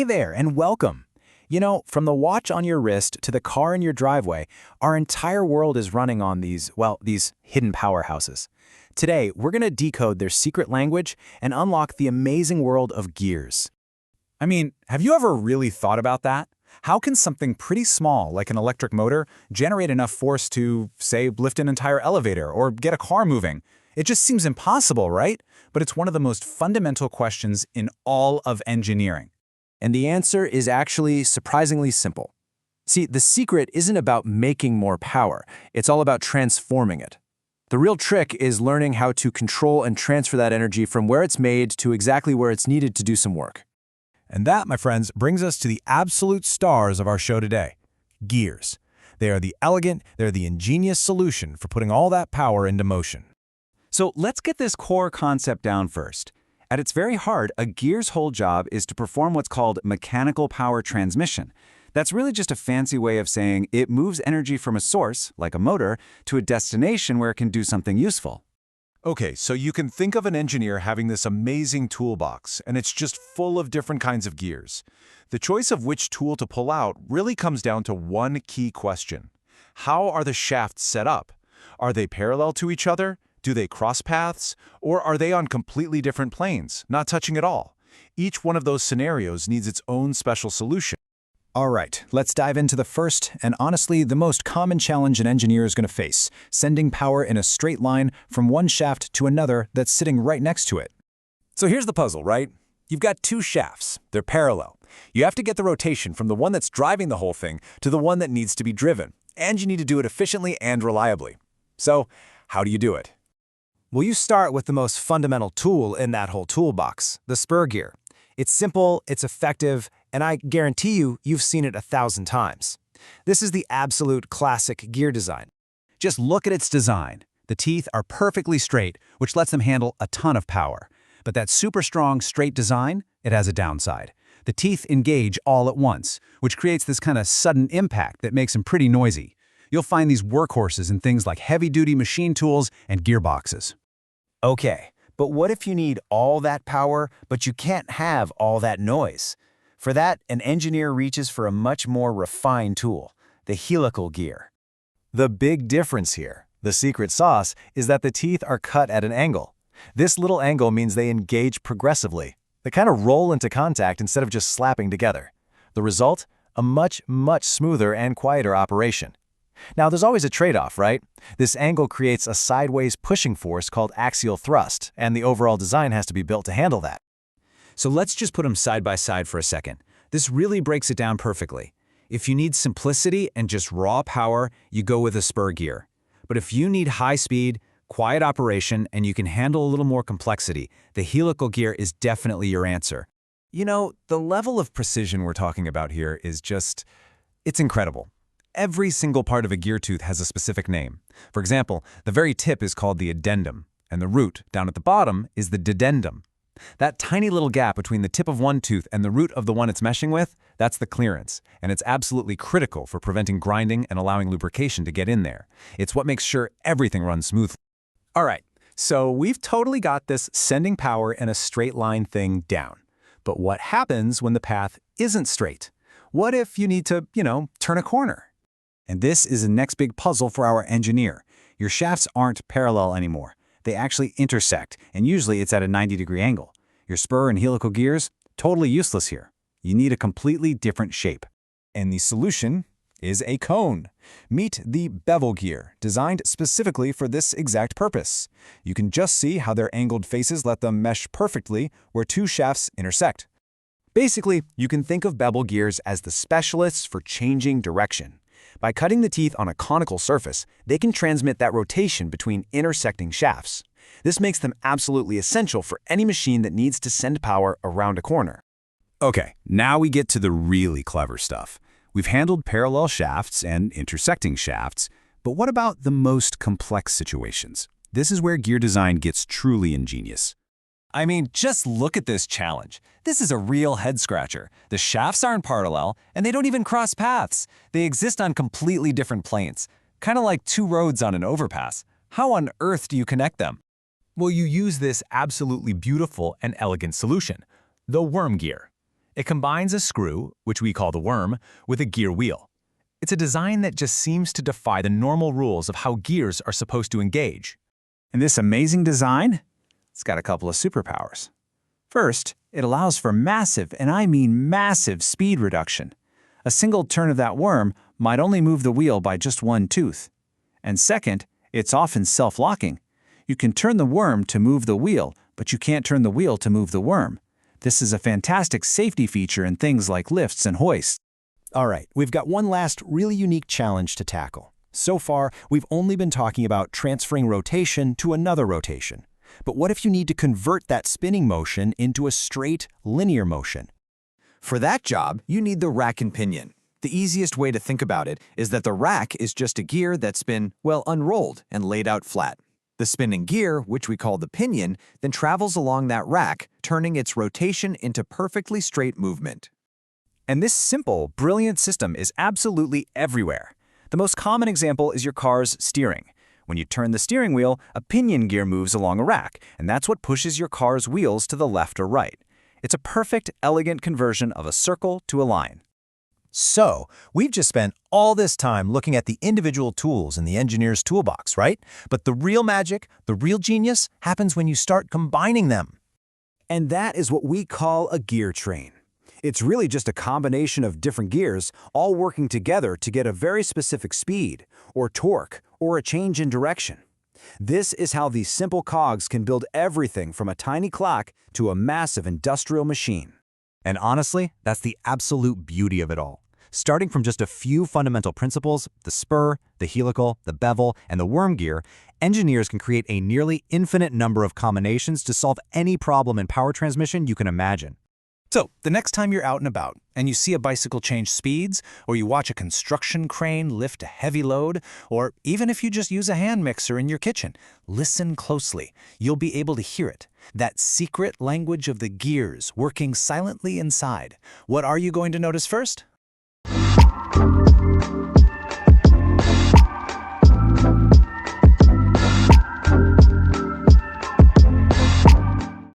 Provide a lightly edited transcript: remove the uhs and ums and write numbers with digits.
there, and welcome. From the watch on your wrist to the car in your driveway, our entire world is running on these hidden powerhouses. Today, we're going to decode their secret language and unlock the amazing world of gears. I mean, have you ever really thought about that? How can something pretty small, like an electric motor, generate enough force to, say, lift an entire elevator or get a car moving? It just seems impossible, right? But it's one of the most fundamental questions in all of engineering. And the answer is actually surprisingly simple. See, the secret isn't about making more power. It's all about transforming it. The real trick is learning how to control and transfer that energy from where it's made to exactly where it's needed to do some work. And that, my friends, brings us to the absolute stars of our show today, gears. They are the elegant, they're the ingenious solution for putting all that power into motion. So let's get this core concept down first. At its very heart, a gear's whole job is to perform what's called mechanical power transmission. That's really just a fancy way of saying it moves energy from a source, like a motor, to a destination where it can do something useful. Okay, so you can think of an engineer having this amazing toolbox, and it's just full of different kinds of gears. The choice of which tool to pull out really comes down to one key question. How are the shafts set up? Are they parallel to each other? Do they cross paths? Or are they on completely different planes, not touching at all? Each one of those scenarios needs its own special solution. All right, let's dive into the first and honestly the most common challenge an engineer is going to face, sending power in a straight line from one shaft to another that's sitting right next to it. So here's the puzzle, right? You've got two shafts. They're parallel. You have to get the rotation from the one that's driving the whole thing to the one that needs to be driven, and you need to do it efficiently and reliably. So, how do you do it? Well, you start with the most fundamental tool in that whole toolbox, the spur gear. It's simple, it's effective, and I guarantee you've seen it 1,000 times. This is the absolute classic gear design. Just look at its design. The teeth are perfectly straight, which lets them handle a ton of power. But that super strong, straight design, it has a downside. The teeth engage all at once, which creates this kind of sudden impact that makes them pretty noisy. You'll find these workhorses in things like heavy-duty machine tools and gearboxes. Okay, but what if you need all that power, but you can't have all that noise? For that, an engineer reaches for a much more refined tool, the helical gear. The big difference here, the secret sauce, is that the teeth are cut at an angle. This little angle means they engage progressively. They kind of roll into contact instead of just slapping together. The result? A much smoother and quieter operation. Now, there's always a trade-off, right? This angle creates a sideways pushing force called axial thrust, and the overall design has to be built to handle that. So let's just put them side by side for a second. This really breaks it down perfectly. If you need simplicity and just raw power, you go with a spur gear. But if you need high speed, quiet operation, and you can handle a little more complexity, the helical gear is definitely your answer. You know, the level of precision we're talking about here is it's incredible. Every single part of a gear tooth has a specific name. For example, the very tip is called the addendum, and the root, down at the bottom, is the dedendum. That tiny little gap between the tip of one tooth and the root of the one it's meshing with, that's the clearance, and it's absolutely critical for preventing grinding and allowing lubrication to get in there. It's what makes sure everything runs smoothly. All right, so we've totally got this sending power in a straight line thing down. But what happens when the path isn't straight? What if you need to, turn a corner? And this is the next big puzzle for our engineer. Your shafts aren't parallel anymore. They actually intersect, and usually it's at a 90-degree angle. Your spur and helical gears, totally useless here. You need a completely different shape. And the solution is a cone. Meet the bevel gear, designed specifically for this exact purpose. You can just see how their angled faces let them mesh perfectly where two shafts intersect. Basically, you can think of bevel gears as the specialists for changing direction. By cutting the teeth on a conical surface, they can transmit that rotation between intersecting shafts. This makes them absolutely essential for any machine that needs to send power around a corner. Okay, now we get to the really clever stuff. We've handled parallel shafts and intersecting shafts, but what about the most complex situations? This is where gear design gets truly ingenious. I mean, just look at this challenge. This is a real head-scratcher. The shafts aren't parallel, and they don't even cross paths. They exist on completely different planes, kind of like two roads on an overpass. How on earth do you connect them? Well, you use this absolutely beautiful and elegant solution, the worm gear. It combines a screw, which we call the worm, with a gear wheel. It's a design that just seems to defy the normal rules of how gears are supposed to engage. And this amazing design? It's got a couple of superpowers. First, it allows for massive, and I mean massive, speed reduction. A single turn of that worm might only move the wheel by just one tooth. And second, it's often self-locking. You can turn the worm to move the wheel, but you can't turn the wheel to move the worm. This is a fantastic safety feature in things like lifts and hoists. All right, we've got one last really unique challenge to tackle. So far, we've only been talking about transferring rotation to another rotation. But what if you need to convert that spinning motion into a straight, linear motion? For that job, you need the rack and pinion. The easiest way to think about it is that the rack is just a gear that's been, well, unrolled and laid out flat. The spinning gear, which we call the pinion, then travels along that rack, turning its rotation into perfectly straight movement. And this simple, brilliant system is absolutely everywhere. The most common example is your car's steering. When you turn the steering wheel, a pinion gear moves along a rack, and that's what pushes your car's wheels to the left or right. It's a perfect, elegant conversion of a circle to a line. So, we've just spent all this time looking at the individual tools in the engineer's toolbox, right? But the real magic, the real genius, happens when you start combining them. And that is what we call a gear train. It's really just a combination of different gears all working together to get a very specific speed, or torque, or a change in direction. This is how these simple cogs can build everything from a tiny clock to a massive industrial machine. And honestly, that's the absolute beauty of it all. Starting from just a few fundamental principles, the spur, the helical, the bevel, and the worm gear, engineers can create a nearly infinite number of combinations to solve any problem in power transmission you can imagine. So, the next time you're out and about, and you see a bicycle change speeds, or you watch a construction crane lift a heavy load, or even if you just use a hand mixer in your kitchen, listen closely. You'll be able to hear it. That secret language of the gears working silently inside. What are you going to notice first?